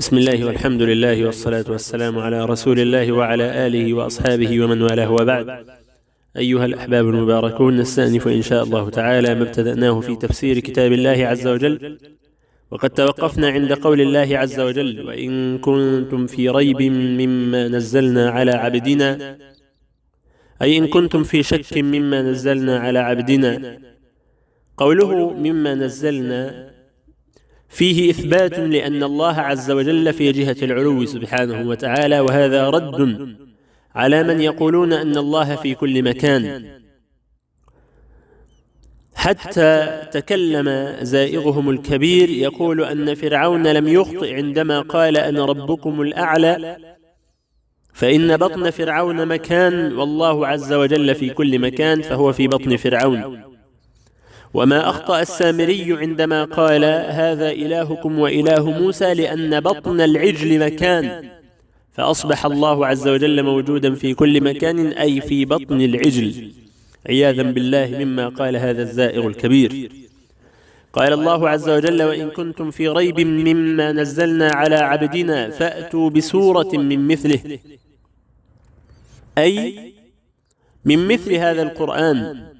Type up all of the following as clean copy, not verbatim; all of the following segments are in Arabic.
بسم الله والحمد لله والصلاة والسلام على رسول الله وعلى آله وأصحابه ومن والاه، وبعد. أيها الأحباب المباركون، نستأنف إن شاء الله تعالى ما ابتدأناه في تفسير كتاب الله عز وجل، وقد توقفنا عند قول الله عز وجل: وإن كنتم في ريب مما نزلنا على عبدنا، أي إن كنتم في شك مما نزلنا على عبدنا. قوله مما نزلنا فيه إثبات لأن الله عز وجل في جهة العلو سبحانه وتعالى، وهذا رد على من يقولون أن الله في كل مكان، حتى تكلم زائغهم الكبير يقول أن فرعون لم يخطئ عندما قال أنا ربكم الأعلى، فإن بطن فرعون مكان والله عز وجل في كل مكان، فهو في بطن فرعون. وما أخطأ السامري عندما قال هذا إلهكم وإله موسى، لأن بطن العجل مكان، فأصبح الله عز وجل موجودا في كل مكان، أي في بطن العجل، عياذا بالله مما قال هذا الزائر الكبير. قال الله عز وجل: وإن كنتم في ريب مما نزلنا على عبدنا فأتوا بسورة من مثله، أي من مثل هذا القرآن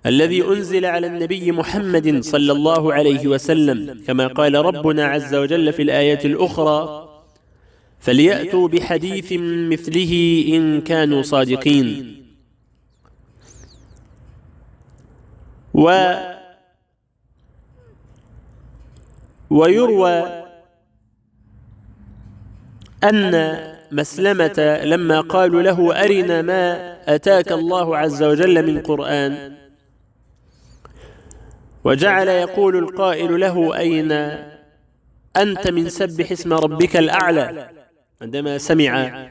الذي أنزل على النبي محمد صلى الله عليه وسلم، كما قال ربنا عز وجل في الآية الأخرى: فليأتوا بحديث مثله إن كانوا صادقين. ويروى أن مسلمة لما قالوا له أرنا ما أتاك الله عز وجل من قرآن، وجعل يقول القائل له أين أنت من سبح اسم ربك الأعلى، عندما سمع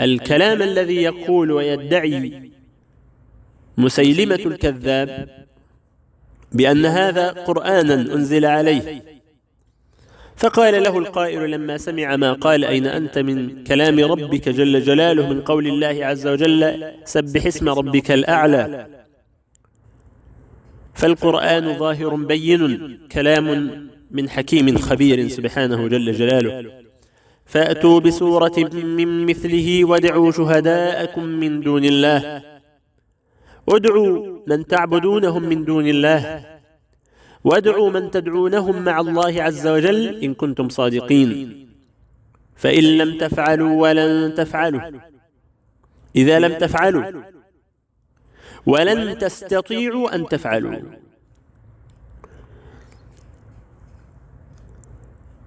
الكلام الذي يقول ويدعي مسيلمة الكذاب بأن هذا قرآنا أنزل عليه، فقال له القائل لما سمع ما قال أين أنت من كلام ربك جل جلاله من قول الله عز وجل سبح اسم ربك الأعلى، فالقرآن ظاهر بين، كلام من حكيم خبير سبحانه جل جلاله. فأتوا بسورة من مثله وادعوا شهداءكم من دون الله، ادعوا من تعبدونهم من دون الله، وادعوا من تدعونهم مع الله عز وجل إن كنتم صادقين، فإن لم تفعلوا ولن تفعلوا، إذا لم تفعلوا ولن تستطيعوا أن تفعلوا،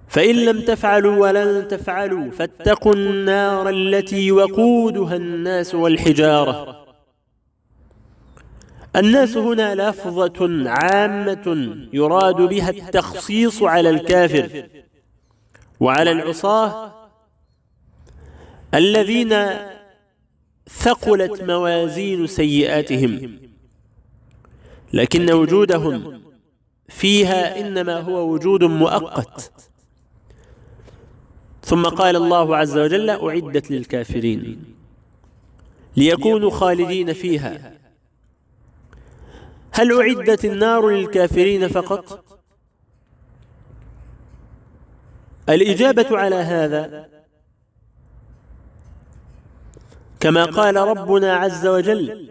فإن لم تفعلوا ولن تفعلوا فاتقوا النار التي وقودها الناس والحجارة. الناس هنا لفظة عامة يراد بها التخصيص على الكافر وعلى العصاة الذين ثقلت موازين سيئاتهم، لكن وجودهم فيها إنما هو وجود مؤقت. ثم قال الله عز وجل: أعدت للكافرين ليكونوا خالدين فيها. هل أعدت النار للكافرين فقط؟ الإجابة على هذا كما قال ربنا عز وجل: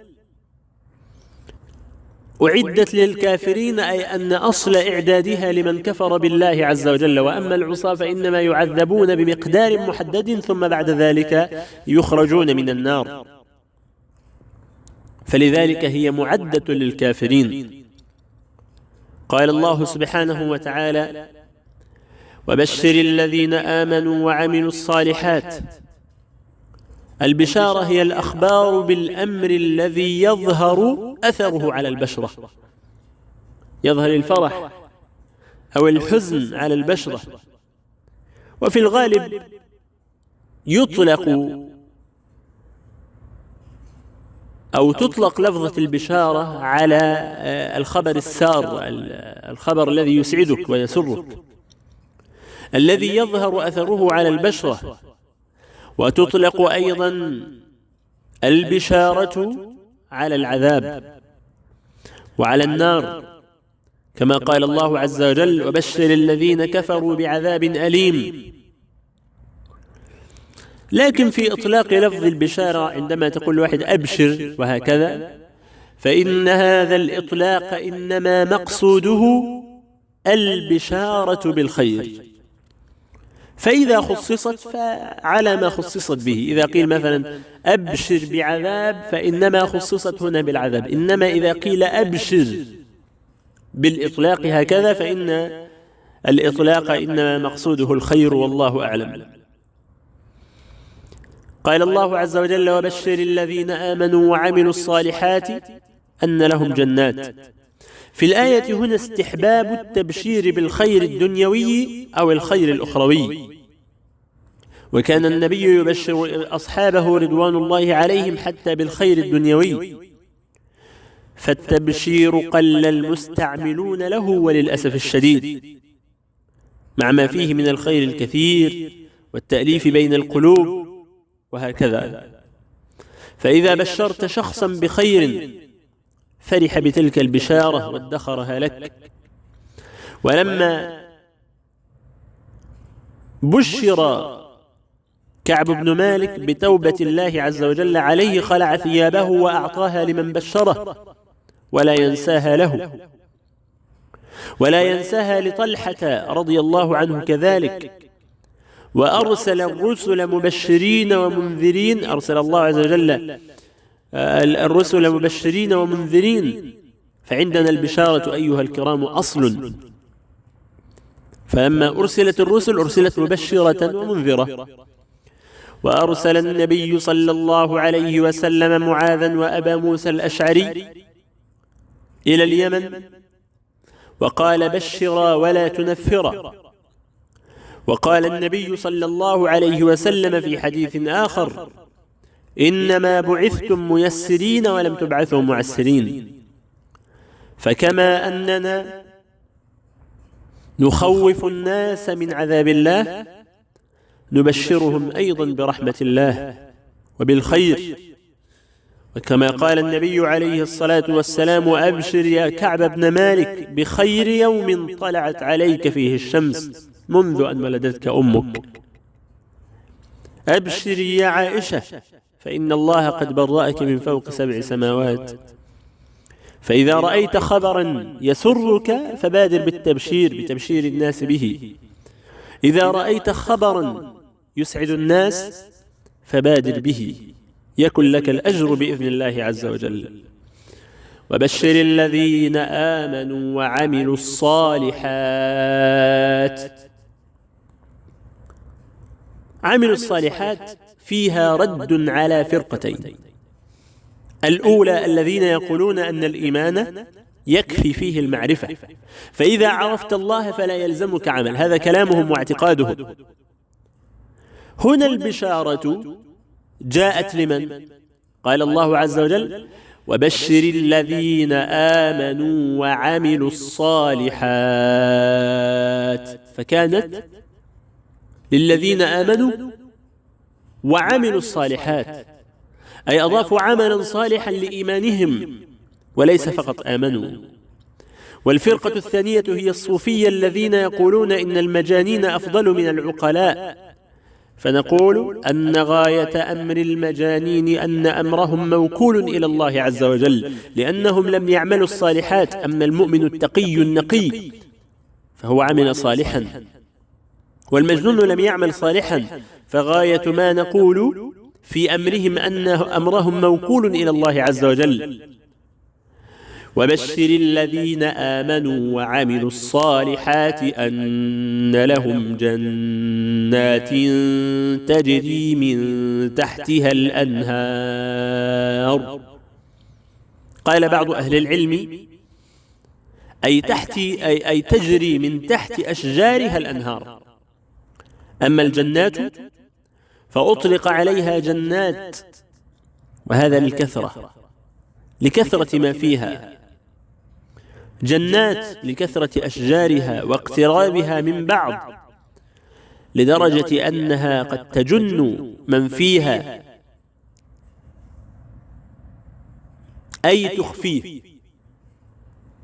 أعدت للكافرين، أي أن أصل إعدادها لمن كفر بالله عز وجل، وأما العصاة فإنما يعذبون بمقدار محدد ثم بعد ذلك يخرجون من النار، فلذلك هي معدة للكافرين. قال الله سبحانه وتعالى: وبشر الذين آمنوا وعملوا الصالحات. البشارة هي الأخبار بالأمر الذي يظهر أثره على البشرة، يظهر الفرح أو الحزن على البشرة، وفي الغالب يطلق أو تطلق لفظة البشارة على الخبر السار، الخبر الذي يسعدك ويسرك، الذي يظهر أثره على البشرة. وتطلق أيضا البشارة على العذاب وعلى النار، كما قال الله عز وجل: وبشر الذين كفروا بعذاب أليم. لكن في إطلاق لفظ البشارة عندما تقول واحد أبشر وهكذا، فإن هذا الإطلاق إنما مقصوده البشارة بالخير، فإذا خصصت فعلى ما خصصت به. إذا قيل مثلا أبشر بعذاب فإنما خصصت هنا بالعذاب، إنما إذا قيل أبشر بالإطلاق هكذا فإن الإطلاق إنما مقصوده الخير، والله أعلم. قال الله عز وجل: وبشر الذين آمنوا وعملوا الصالحات أن لهم جنات. في الآية هنا استحباب التبشير بالخير الدنيوي أو الخير الأخروي، وكان النبي يبشر أصحابه رضوان الله عليهم حتى بالخير الدنيوي، فالتبشير قل المستعملون له وللأسف الشديد، مع ما فيه من الخير الكثير والتأليف بين القلوب وهكذا. فإذا بشرت شخصا بخير فرح بتلك البشارة وادخرها لك. ولما بشر كعب بن مالك بتوبة الله عز وجل عليه خلع ثيابه وأعطاها لمن بشره، ولا ينساها له، ولا ينساها لطلحة رضي الله عنه كذلك. وأرسل الرسل مبشرين ومنذرين، أرسل الله عز وجل الرسل مبشرين ومنذرين، فعندنا البشارة أيها الكرام أصل. فلما أرسلت الرسل أرسلت مبشرة ومنذرة. وأرسل النبي صلى الله عليه وسلم معاذا وأبا موسى الأشعري إلى اليمن، وقال: بشرا ولا تنفرا. وقال النبي صلى الله عليه وسلم في حديث آخر: إنما بعثتم ميسرين ولم تبعثوا معسرين. فكما أننا نخوف الناس من عذاب الله نبشرهم أيضا برحمة الله وبالخير. وكما قال النبي عليه الصلاة والسلام: أبشر يا كعب بن مالك بخير يوم طلعت عليك فيه الشمس منذ أن ولدتك أمك. أبشر يا عائشة فإن الله قد برأك من فوق 7 سماوات. فإذا رأيت خبرا يسرك فبادر بالتبشير بتبشير الناس به. إذا رأيت خبرا يسعد الناس فبادر به، يكن لك الأجر بإذن الله عز وجل. وبشر الذين آمنوا وعملوا الصالحات. عملوا الصالحات فيها رد على فرقتين: الأولى الذين يقولون أن الإيمان يكفي فيه المعرفة، فإذا عرفت الله فلا يلزمك عمل، هذا كلامهم واعتقادهم. هنا البشارة جاءت لمن؟ قال الله عز وجل: وبشر الذين آمنوا وعملوا الصالحات، فكانت للذين آمنوا وعملوا الصالحات، أي أضافوا عملا صالحا لإيمانهم وليس فقط آمنوا. والفرقة الثانية هي الصوفية الذين يقولون إن المجانين أفضل من العقلاء، فنقول أن غاية أمر المجانين أن أمرهم موكول إلى الله عز وجل، لأنهم لم يعملوا الصالحات. أما المؤمن التقي النقي فهو عمل صالحا، والمجنون لم يعمل صالحا، فغاية ما نقول في أمرهم أن أمرهم موكول إلى الله عز وجل. وبشر الذين آمنوا وعملوا الصالحات أن لهم جنات تجري من تحتها الأنهار. قال بعض أهل العلم: أي تجري من تحت أشجارها الأنهار. أما الجنات فأطلق عليها جنات، وهذا لكثرة ما فيها، جنات لكثرة أشجارها واقترابها من بعض، لدرجة أنها قد تجن من فيها، أي تخفيه،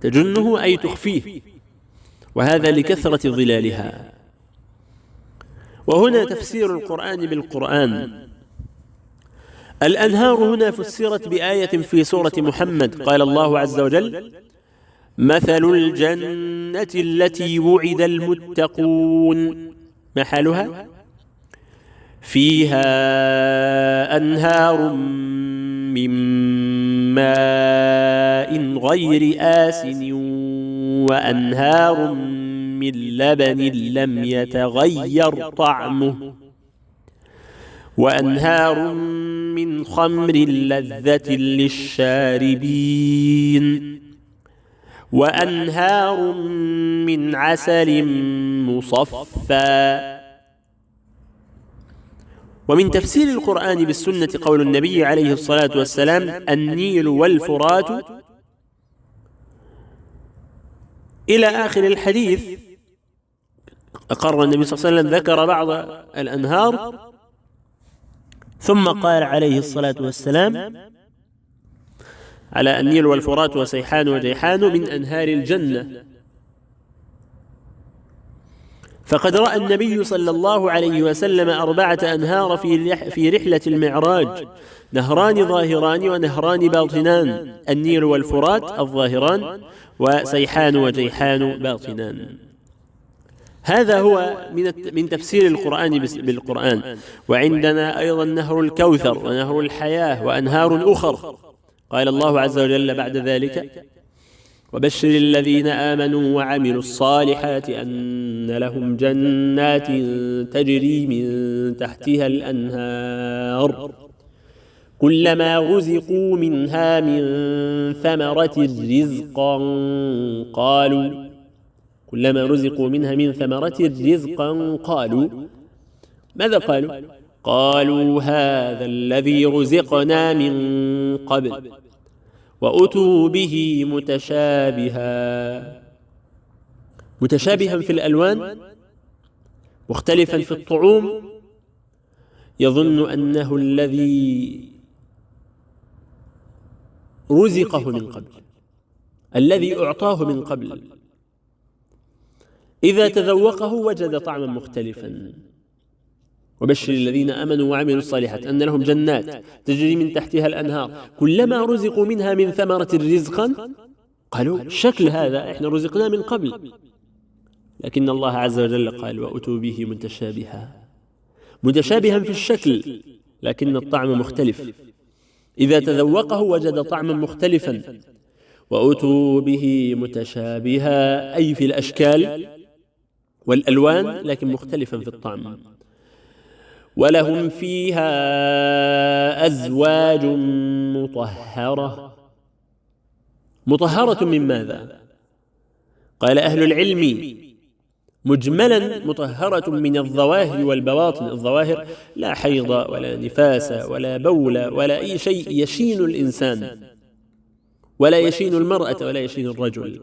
تجنه أي تخفيه، وهذا لكثرة ظلالها. وهنا تفسير القرآن بالقرآن. الأنهار هنا فسرت بآية في سورة محمد، قال الله عز وجل: مثل الجنة التي وعد المتقون، ما حالها؟ فيها أنهار من ماء غير آسن وأنهار من لبن لم يتغير طعمه وأنهار من خمر لذة للشاربين وأنهار من عسل مصفى. ومن تفسير القرآن بالسنة قول النبي عليه الصلاة والسلام: النيل والفرات، إلى آخر الحديث. أقر النبي صلى الله عليه وسلم، ذكر بعض الأنهار ثم قال عليه الصلاة والسلام على النيل والفرات وسيحان وجيحان من أنهار الجنة. فقد رأى النبي صلى الله عليه وسلم 4 أنهار في رحلة المعراج، نهران ظاهران ونهران باطنان، النيل والفرات الظاهران وسيحان وجيحان باطنان. هذا هو من تفسير القرآن بالقرآن. وعندنا أيضا نهر الكوثر ونهر الحياة وأنهار أخر. قال الله عز وجل بعد ذلك: وبشر الذين آمنوا وعملوا الصالحات أن لهم جنات تجري من تحتها الأنهار كلما رزقوا منها من ثمرة رزقا قالوا ماذا قالوا؟ قالوا هذا الذي رزقنا من قبل وأتوا به متشابها في الألوان، مختلفا في الطعوم، يظن أنه الذي رزقه من قبل، الذي أعطاه من قبل، إذا تذوقه وجد طعما مختلفا. وبشر الذين آمنوا وعملوا الصالحات أن لهم جنات تجري من تحتها الأنهار كلما رزقوا منها من ثمرة رزقا قالوا شكل هذا إحنا رزقنا من قبل، لكن الله عز وجل قال: وأتوا به متشابها في الشكل لكن الطعم مختلف، إذا تذوقه وجد طعما مختلفا. وأتوا به متشابها أي في الأشكال والألوان لكن مختلفا في الطعم. ولهم فيها أزواج مطهرة من ماذا؟ قال أهل العلم مجملا مطهرة من الظواهر والبواطن. الظواهر لا حيض ولا نفاس ولا بول ولا أي شيء يشين الإنسان، ولا يشين المرأة ولا يشين الرجل.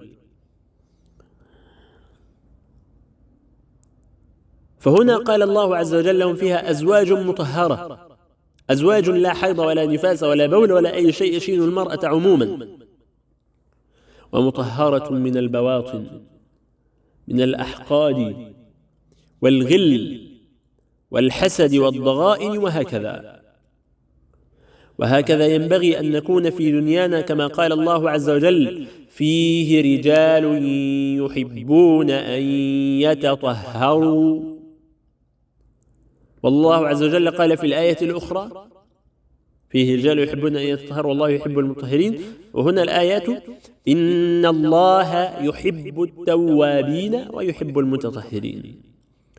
فهنا قال الله عز وجل: لهم فيها أزواج مطهرة، أزواج لا حيض ولا نفاس ولا بول ولا أي شيء يشين المرأة عموما، ومطهرة من البواطن، من الأحقاد والغل والحسد والضغائن وهكذا ينبغي أن نكون في دنيانا، كما قال الله عز وجل: فيه رجال يحبون أن يتطهروا. والله عز وجل قال في الآية الأخرى: فيه رجال يحبون أن يتطهروا والله يحب المطهرين. وهنا الآيات: إن الله يحب التوابين ويحب المتطهرين.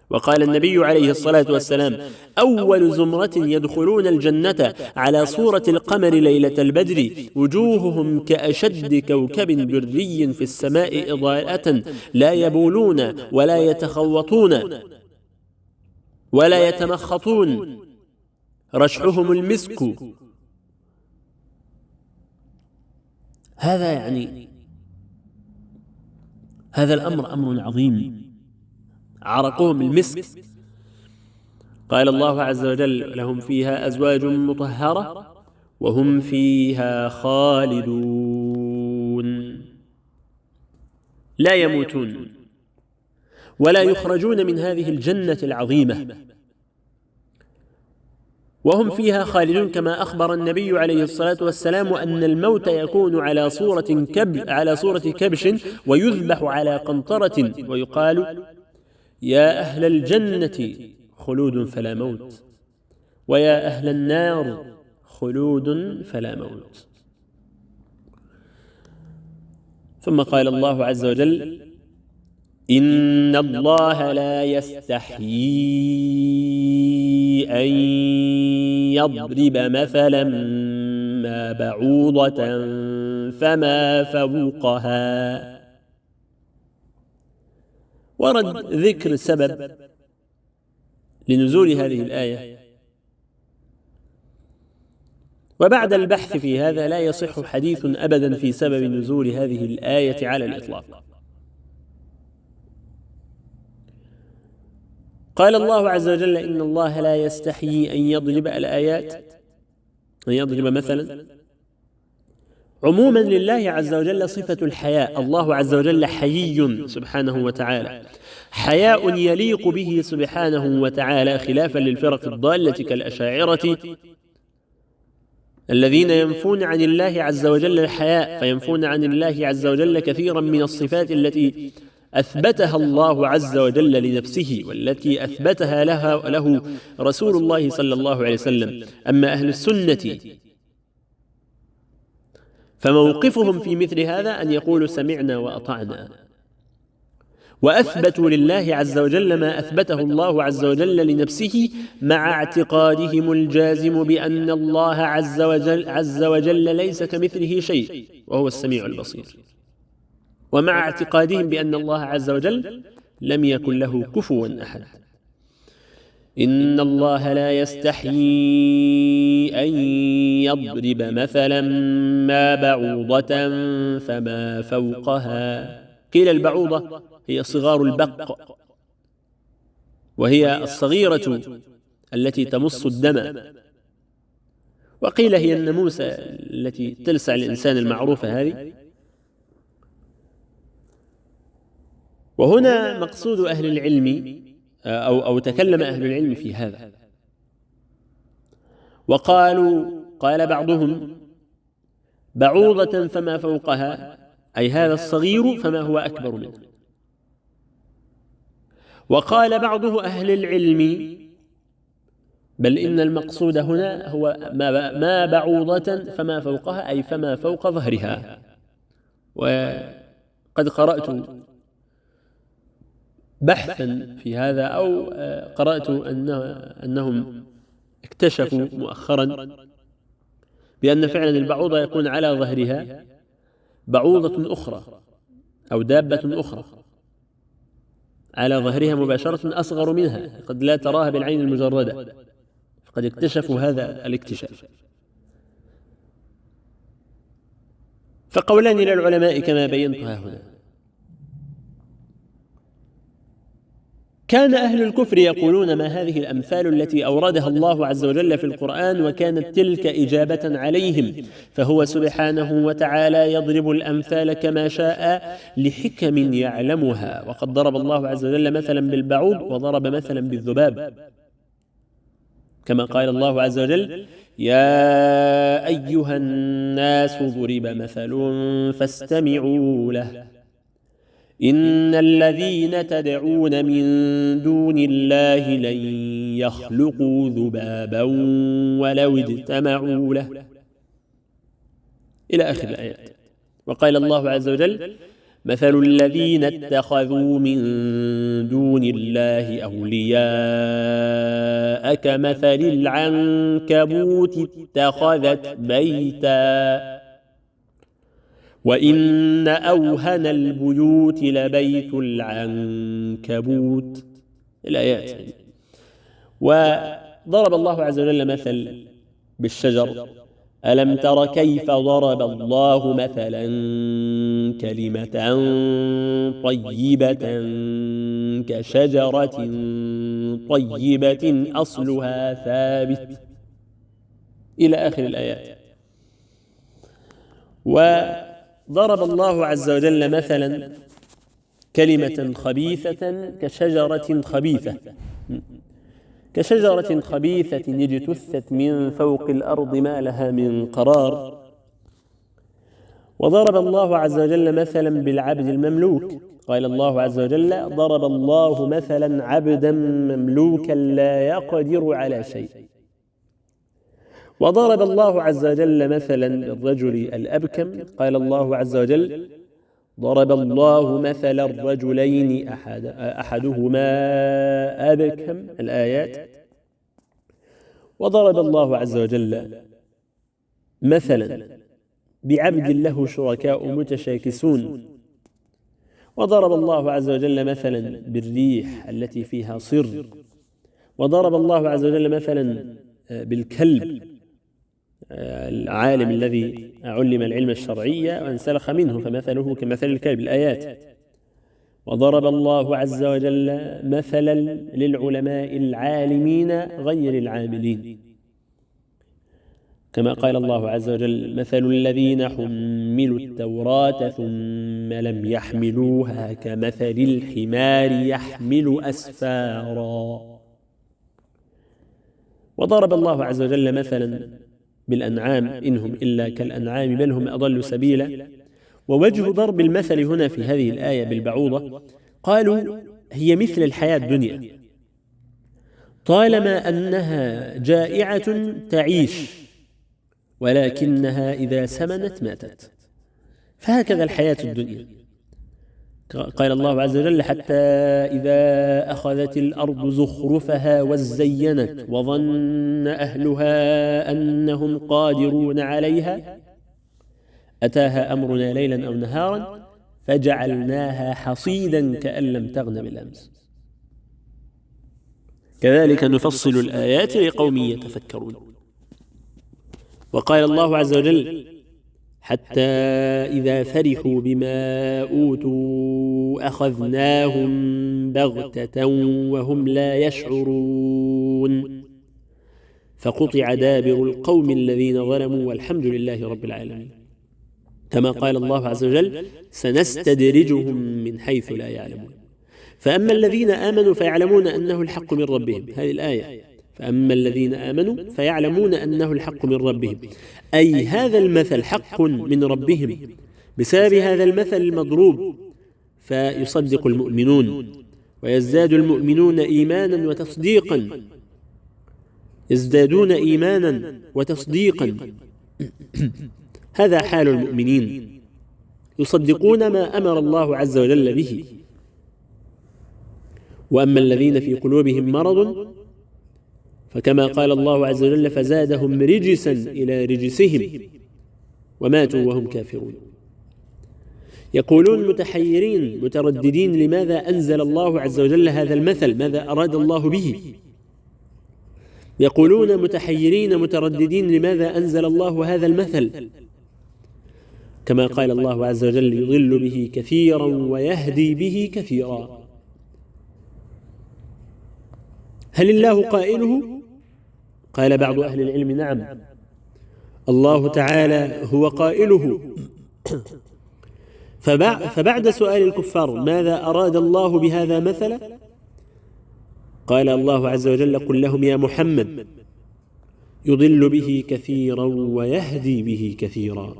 وقال النبي عليه الصلاة والسلام: أول زمرة يدخلون الجنة على صورة القمر ليلة البدر وجوههم كأشد كوكب دري في السماء إضاءة لا يبولون ولا يتخوطون ولا يتمخطون رشحهم المسك. هذا يعني هذا الأمر أمر عظيم، عرقهم المسك. قال الله عز وجل: لهم فيها أزواج مطهرة وهم فيها خالدون. لا يموتون ولا يخرجون من هذه الجنة العظيمة، وهم فيها خالدون، كما أخبر النبي عليه الصلاة والسلام أن الموت يكون على صورة كبش ويذبح على قنطرة، ويقال: يا أهل الجنة خلود فلا موت، ويا أهل النار خلود فلا موت. ثم قال الله عز وجل: إن الله لا يستحيي أن يضرب مثلا ما بعوضة فما فوقها. ورد ذكر سبب لنزول هذه الآية، وبعد البحث في هذا لا يصح حديث أبدا في سبب نزول هذه الآية على الإطلاق. قال الله عز وجل: إن الله لا يستحيي أن يضرب الآيات، أن يضرب مثلا. عموما لله عز وجل صفة الحياء، الله عز وجل حيي سبحانه وتعالى، حياء يليق به سبحانه وتعالى، خلافا للفرق الضالة كالأشاعرة الذين ينفون عن الله عز وجل الحياء، فينفون عن الله عز وجل كثيرا من الصفات التي أثبتها الله عز وجل لنفسه، والتي أثبتها له رسول الله صلى الله عليه وسلم. أما أهل السنة فموقفهم في مثل هذا أن يقولوا: سمعنا وأطعنا، وأثبتوا لله عز وجل ما أثبته الله عز وجل لنفسه، مع اعتقادهم الجازم بأن الله عز وجل ليس كمثله شيء وهو السميع البصير، ومع اعتقادهم بأن الله عز وجل لم يكن له كفوا أحد. إن الله لا يستحيي أن يضرب مثلا ما بعوضة فما فوقها. قيل البعوضة هي صغار البق، وهي الصغيرة التي تمص الدم، وقيل هي الناموسة التي تلسع الإنسان المعروفة هذه. وهنا مقصود أهل العلم أو تكلم أهل العلم في هذا، قال بعضهم: بعوضة فما فوقها، أي هذا الصغير فما هو أكبر منه. وقال بعض أهل العلم: بل إن المقصود هنا هو ما بعوضة فما فوقها، أي فما فوق ظهرها. وقد قرأت بحثا في هذا، أو قرأت أنهم اكتشفوا مؤخرا بأن فعلا البعوضة يكون على ظهرها بعوضة أخرى أو دابة أخرى على ظهرها مباشرة أصغر منها، قد لا تراها بالعين المجردة، فقد اكتشفوا هذا الاكتشاف. فقولان للعلماء كما بينتها هنا. كان أهل الكفر يقولون: ما هذه الأمثال التي أوردها الله عز وجل في القرآن، وكانت تلك إجابة عليهم، فهو سبحانه وتعالى يضرب الأمثال كما شاء لحكم يعلمها. وقد ضرب الله عز وجل مثلا بالبعوض، وضرب مثلا بالذباب، كما قال الله عز وجل: يا أيها الناس ضرب مثل فاستمعوا له، إن الذين تدعون من دون الله لن يخلقوا ذبابا ولو اجتمعوا له، إلى آخر الآيات. وقال الله عز وجل: مثل الذين اتخذوا من دون الله أولياء كمثل العنكبوت اتخذت بيتا وإن أوهن البيوت لبيت العنكبوت، الآيات. وضرب الله عز وجل مثل بالشجر: ألم تر كيف ضرب الله مثلا كلمة طيبة كشجرة طيبة أصلها ثابت، إلى آخر الآيات. وضرب الله عز وجل مثلا كلمة خبيثة كشجرة خبيثة، كشجرة خبيثة اجتثت من فوق الأرض ما لها من قرار. وضرب الله عز وجل مثلا بالعبد المملوك، قال الله عز وجل: ضرب الله مثلا عبدا مملوكا لا يقدر على شيء. وضرب الله عز وجل مثلا للرجل الأبكم، قال الله عز وجل: ضرب الله مثل الرجلين أحدهما أبكم، الآيات. وضرب الله عز وجل مثلا بعبد له شركاء متشاكسون. وضرب الله عز وجل مثلا بالريح التي فيها صر. وضرب الله عز وجل مثلا بالكلب، العالم الذي علم العلم الشرعي وانسلخ منه فمثله كمثل الكلب، الآيات. وضرب الله عز وجل مثلا للعلماء العالمين غير العاملين، كما قال الله عز وجل: مثل الذين حملوا التوراة ثم لم يحملوها كمثل الحمار يحمل أسفارا. وضرب الله عز وجل مثلا بالأنعام: إنهم إلا كالأنعام بل هم أضل سبيلا. ووجه ضرب المثل هنا في هذه الآية بالبعوضة، قالوا هي مثل الحياة الدنيا، طالما أنها جائعة تعيش، ولكنها إذا سمنت ماتت. فهكذا الحياة الدنيا. قال الله عز وجل: حتى إذا أخذت الأرض زخرفها وزينت وظن أهلها أنهم قادرون عليها أتاها أمرنا ليلا أو نهارا فجعلناها حصيدا كأن لم تغن بالأمس. كذلك نفصل الآيات لقوم يتفكرون. وقال الله عز وجل: حتى إذا فرحوا بما أوتوا أخذناهم بغتة وهم لا يشعرون فقطع دابر القوم الذين ظلموا والحمد لله رب العالمين. كما قال الله عز وجل: سنستدرجهم من حيث لا يعلمون. فأما الذين آمنوا فيعلمون أنه الحق من ربهم، هذه الآية: فأما الذين آمنوا فيعلمون أنه الحق من ربهم، أي هذا المثل حق من ربهم. بسبب هذا المثل المضروب فيصدق المؤمنون ويزداد المؤمنون إيمانا وتصديقا، يزدادون إيمانا وتصديقا. هذا حال المؤمنين، يصدقون ما أمر الله عز وجل به. وأما الذين في قلوبهم مرض فكما قال الله عز وجل: فزادهم رجسا إلى رجسهم وماتوا وهم كافرون. يقولون متحيرين مترددين: لماذا أنزل الله عز وجل هذا المثل؟ ماذا أراد الله به؟ يقولون متحيرين مترددين: لماذا أنزل الله هذا المثل؟ كما قال الله عز وجل: يضل به كثيرا ويهدي به كثيرا. هل الله قائله؟ قال بعض أهل العلم: نعم، الله تعالى هو قائله. فبعد سؤال الكفار ماذا أراد الله بهذا مثلا، قال الله عز وجل: قل لهم يا محمد: يضل به كثيرا ويهدي به كثيرا،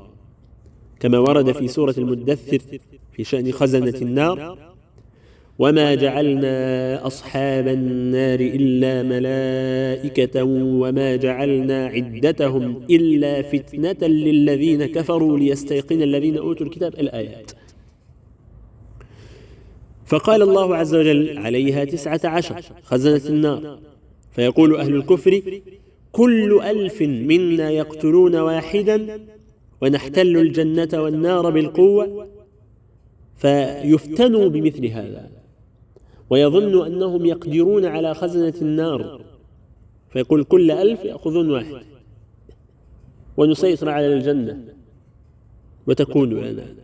كما ورد في سورة المدثر في شأن خزنة النار: وما جعلنا أصحاب النار إلا ملائكة وما جعلنا عدتهم إلا فتنة للذين كفروا ليستيقن الذين أوتوا الكتاب، الآيات. فقال الله عز وجل: عليها 19 خزنة النار. فيقول أهل الكفر: كل 1000 منا يقتلون واحدا ونحتل الجنة والنار بالقوة، فيفتنوا بمثل هذا ويظن أنهم يقدرون على خزنة النار، فيقول كل 1000 يأخذون واحد ونسيطر على الجنة وتكون لنا.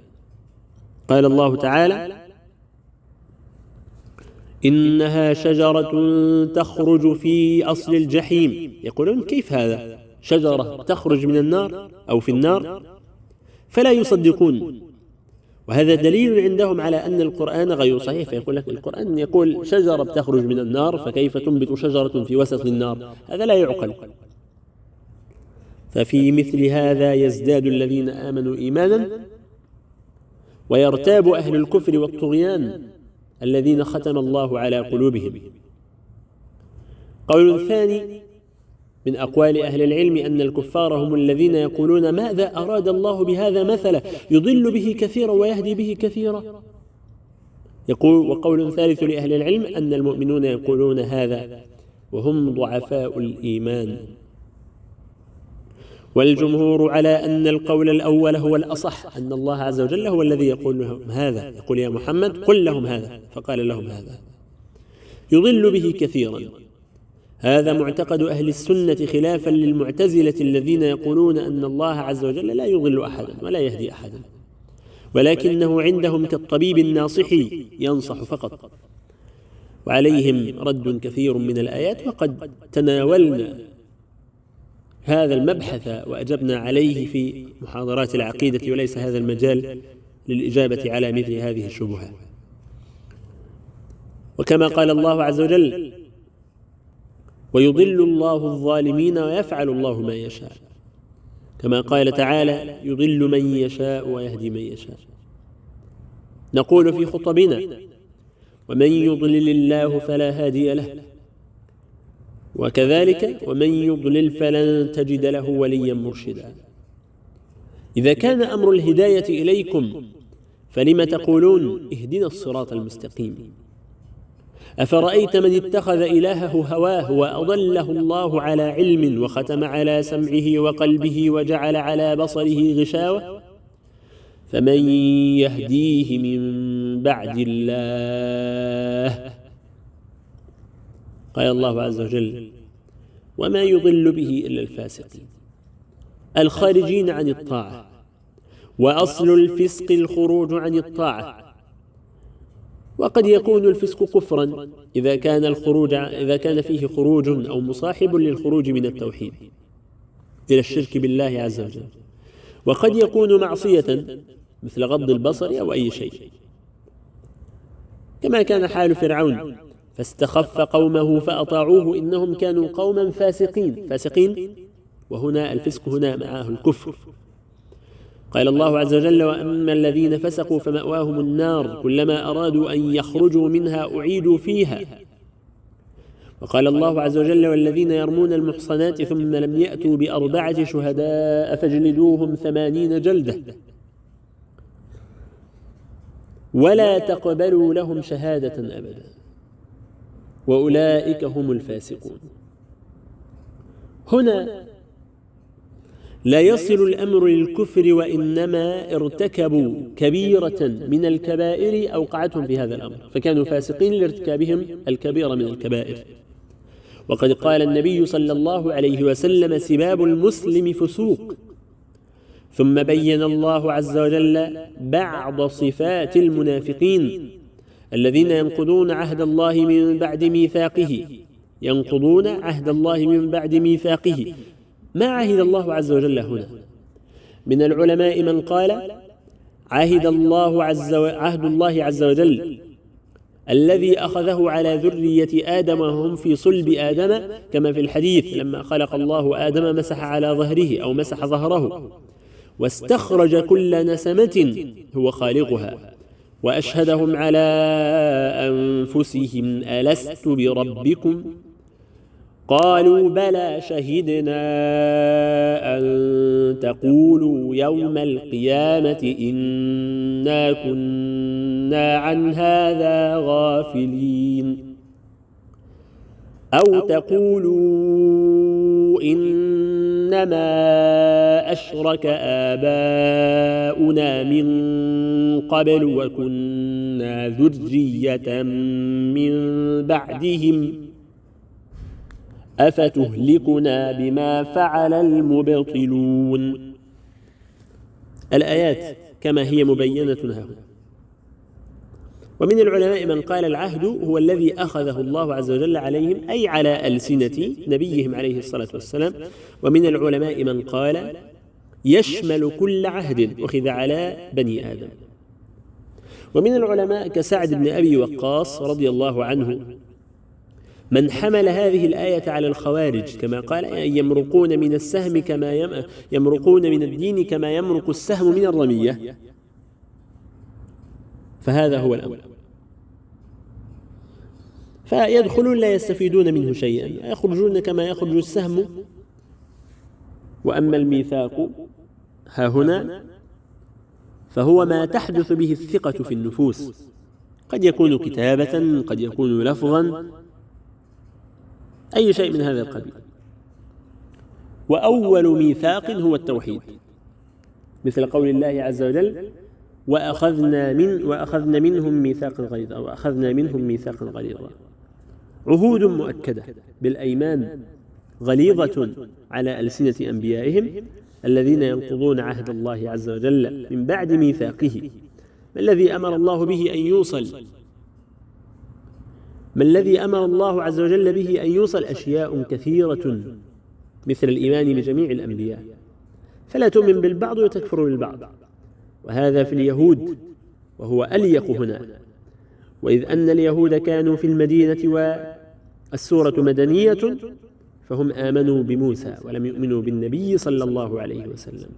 قال الله تعالى: إنها شجرة تخرج في أصل الجحيم. يقولون كيف هذا؟ شجرة تخرج من النار أو في النار؟ فلا يصدقون. وهذا دليل عندهم على أن القرآن غير صحيح. فيقول لك القرآن يقول شجرة بتخرج من النار، فكيف تنبت شجرة في وسط النار؟ هذا لا يعقل. ففي مثل هذا يزداد الذين آمنوا إيمانا ويرتاب أهل الكفر والطغيان الذين ختم الله على قلوبهم. قول ثاني من أقوال أهل العلم أن الكفار هم الذين يقولون ماذا أراد الله بهذا مثلا يضل به كثيرا ويهدي به كثيرا. وقول ثالث لأهل العلم أن المؤمنون يقولون هذا وهم ضعفاء الإيمان. والجمهور على أن القول الأول هو الأصح، أن الله عز وجل هو الذي يقول لهم هذا، يقول يا محمد قل لهم هذا، فقال لهم هذا يضل به كثيرا. هذا معتقد أهل السنة خلافا للمعتزلة الذين يقولون أن الله عز وجل لا يضل أحدا ولا يهدي أحدا، ولكنه عندهم كالطبيب الناصح ينصح فقط. وعليهم رد كثير من الآيات، وقد تناولنا هذا المبحث وأجبنا عليه في محاضرات العقيدة، وليس هذا المجال للإجابة على مثل هذه الشبهات. وكما قال الله عز وجل ويضل الله الظالمين ويفعل الله ما يشاء، كما قال تعالى يضل من يشاء ويهدي من يشاء. نقول في خطبنا ومن يضلل الله فلا هادي له، وكذلك ومن يضلل فلن تجد له وليا مرشدا. إذا كان أمر الهداية إليكم فلم تقولون اهدنا الصراط المستقيم؟ أفرأيت من اتخذ إلهه هواه وأضله الله على علم وختم على سمعه وقلبه وجعل على بصره غشاوة فمن يهديه من بعد الله؟ قال الله عز وجل وما يضل به إلا الفاسقين الخارجين عن الطاعة، وأصل الفسق الخروج عن الطاعة. وقد يكون الفسق كفرا إذا كان فيه خروج أو مصاحب للخروج من التوحيد إلى الشرك بالله عز وجل، وقد يكون معصية مثل غض البصر أو أي شيء، كما كان حال فرعون فاستخف قومه فأطاعوه إنهم كانوا قوما فاسقين، وهنا الفسق هنا معه الكفر. قال الله عز وجل وأما الذين فسقوا فمأواهم النار كلما أرادوا أن يخرجوا منها أعيدوا فيها. وقال الله عز وجل والذين يرمون المحصنات ثم لم يأتوا بأربعة شهداء فاجلدوهم 80 جلدة ولا تقبلوا لهم شهادة أبدا وأولئك هم الفاسقون. هنا لا يصل الأمر للكفر، وإنما ارتكبوا كبيرة من الكبائر أوقعتهم في هذا الأمر، فكانوا فاسقين لارتكابهم الكبيرة من الكبائر. وقد قال النبي صلى الله عليه وسلم سباب المسلم فسوق، ثم بين الله عز وجل بعض صفات المنافقين الذين ينقضون عهد الله من بعد ميثاقه. ما عهد الله عز وجل هنا؟ من العلماء من قال عهد الله عز وجل الذي أخذه على ذرية آدم وهم في صلب آدم، كما في الحديث لما خلق الله آدم مسح على ظهره أو مسح ظهره واستخرج كل نسمة هو خالقها وأشهدهم على أنفسهم ألست بربكم قالوا بلى شهدنا أن تقولوا يوم القيامة إنا كنا عن هذا غافلين أو تقولوا إنما أشرك آباؤنا من قبل وكنا ذرية من بعدهم أفتهلكنا بما فعل المبطلون. الآيات كما هي مبينة هنا. ومن العلماء من قال العهد هو الذي أخذه الله عز وجل عليهم، أي على ألسنة نبيهم عليه الصلاة والسلام. ومن العلماء من قال يشمل كل عهد أخذ على بني آدم، ومن العلماء كسعد بن أبي وقاص رضي الله عنه من حمل هذه الآية على الخوارج كما قال يمرقون من السهم كما يمرقون من الدين كما يمرق السهم من الرمية، فهذا هو الأمر. فيدخلون لا يستفيدون منه شيئا، يخرجون كما يخرج السهم. وأما الميثاق ها هنا فهو ما تحدث به الثقة في النفوس، قد يكون كتابة، قد يكون لفظا، أي شيء من هذا القبيل. وأول ميثاق هو التوحيد، مثل قول الله عز وجل وأخذنا منهم ميثاقا غليظا، أو أخذنا منهم ميثاقا غليظا. عهود مؤكدة بالأيمان غليظة على ألسنة أنبيائهم الذين ينقضون عهد الله عز وجل من بعد ميثاقه. ما الذي أمر الله به أن يوصل؟ ما الذي أمر الله عز وجل به أن يوصل؟ أشياء كثيرة مثل الإيمان بجميع الأنبياء، فلا تؤمن بالبعض وتكفر بالبعض، وهذا في اليهود وهو أليق هنا. وإذ أن اليهود كانوا في المدينة والسورة مدنية فهم آمنوا بموسى ولم يؤمنوا بالنبي صلى الله عليه وسلم.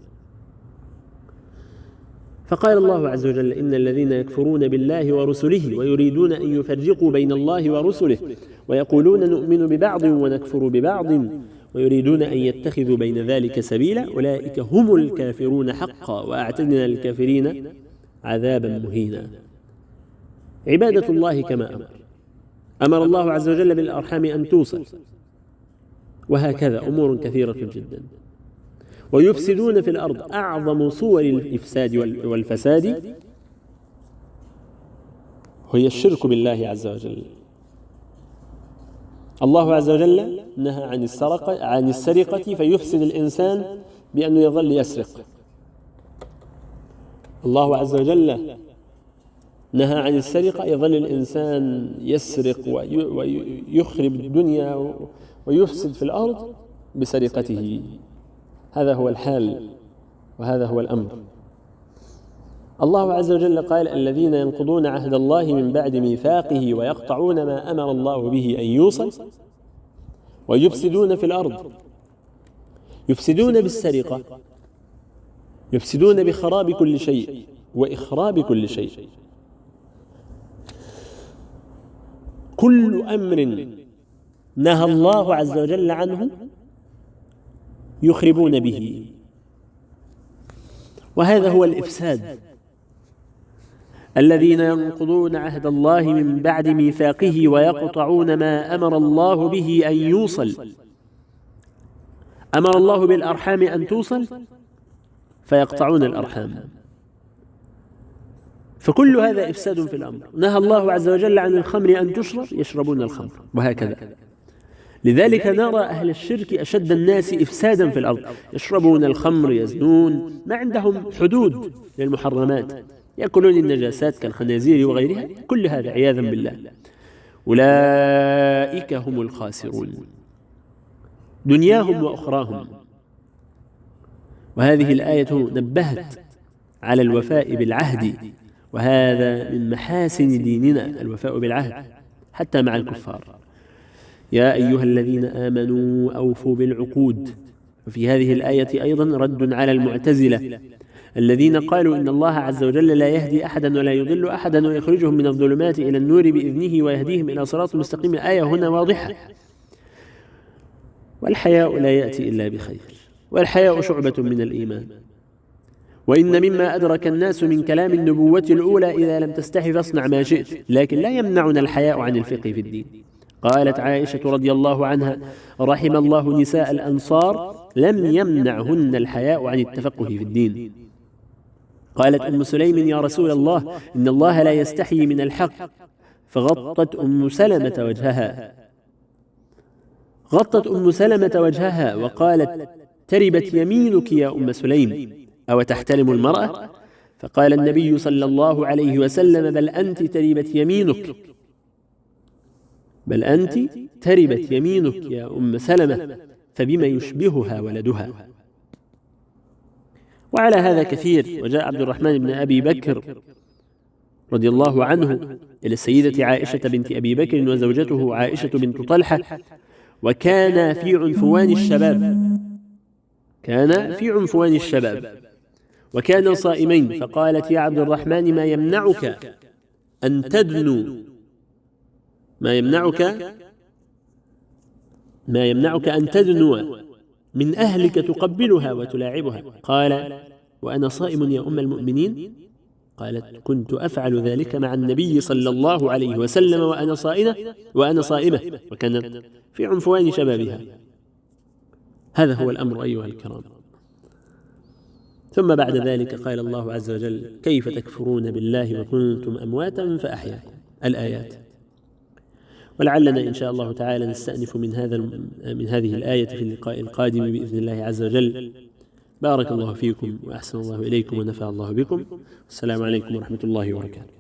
فقال الله عز وجل إن الذين يكفرون بالله ورسله ويريدون أن يفرقوا بين الله ورسله ويقولون نؤمن ببعض ونكفر ببعض ويريدون أن يتخذوا بين ذلك سبيلا أولئك هم الكافرون حقا وأعتدنا للكافرين عذابا مهينا. عبادة الله كما أمر الله عز وجل بالأرحام أن توصل، وهكذا أمور كثيرة جدا. ويفسدون في الأرض، أعظم صور الإفساد والفساد هي الشرك بالله عز وجل. الله عز وجل نهى عن السرقة فيفسد الإنسان بأنه يظل يسرق. الله عز وجل نهى عن السرقة، يظل الإنسان يسرق ويخرب الدنيا ويفسد في الأرض بسرقته. هذا هو الحال وهذا هو الأمر. الله عز وجل قال الذين ينقضون عهد الله من بعد ميثاقه ويقطعون ما أمر الله به أن يوصل ويفسدون في الأرض. يفسدون بالسرقة، يفسدون بخراب كل شيء وإخراب كل شيء. كل أمر نهى الله عز وجل عنه يخربون به، وهذا هو الإفساد. الذين ينقضون عهد الله من بعد ميثاقه ويقطعون ما أمر الله به أن يوصل. أمر الله بالأرحام أن توصل فيقطعون الأرحام، فكل هذا إفساد في الأمر. نهى الله عز وجل عن الخمر أن تشرب، يشربون الخمر، وهكذا. لذلك نرى أهل الشرك أشد الناس إفسادا في الأرض، يشربون الخمر، يزنون، ما عندهم حدود للمحرمات، يأكلون النجاسات كالخنازير وغيرها، كل هذا عياذا بالله. أولئك هم الخاسرون دنياهم وأخراهم. وهذه الآية نبهت على الوفاء بالعهد، وهذا من محاسن ديننا الوفاء بالعهد حتى مع الكفار. يا أيها الذين آمنوا أوفوا بالعقود. وفي هذه الآية أيضا رد على المعتزلة الذين قالوا إن الله عز وجل لا يهدي أحدا ولا يضل أحدا ويخرجهم من الظلمات إلى النور بإذنه ويهديهم إلى صراط مستقيم. آية هنا واضحة. والحياء لا يأتي إلا بخير، والحياء شعبة من الإيمان. وإن مما أدرك الناس من كلام النبوة الأولى إذا لم تستحي فاصنع ما شئت، لكن لا يمنعنا الحياء عن الفقه في الدين. قالت عائشة رضي الله عنها رحم الله نساء الأنصار لم يمنعهن الحياء عن التفقه في الدين. قالت أم سليم يا رسول الله إن الله لا يستحيي من الحق، فغطت أم سلمة وجهها، غطت أم سلمة وجهها وقالت تربت يمينك يا أم سليم، أو تحتلم المرأة؟ فقال النبي صلى الله عليه وسلم بل أنت تربت يمينك، بل أنت تربت يمينك يا أم سلمة، فبما يشبهها ولدها. وعلى هذا كثير. وجاء عبد الرحمن بن أبي بكر رضي الله عنه إلى السيدة عائشة بنت أبي بكر وزوجته عائشة بنت طلحة، وكان في عنفوان الشباب، وكانا صائمين، فقالت يا عبد الرحمن ما يمنعك أن تدنو من أهلك تقبلها وتلاعبها؟ قال وأنا صائم يا أم المؤمنين؟ قالت كنت أفعل ذلك مع النبي صلى الله عليه وسلم وأنا صائمة، وكانت في عنفوان شبابها. هذا هو الأمر أيها الكرام. ثم بعد ذلك قال الله عز وجل كيف تكفرون بالله وكنتم أمواتا فأحياكم، الآيات. ولعلنا إن شاء الله تعالى نستأنف من هذه الآية في اللقاء القادم بإذن الله عز وجل. بارك الله فيكم وأحسن الله إليكم ونفع الله بكم. السلام عليكم ورحمة الله وبركاته.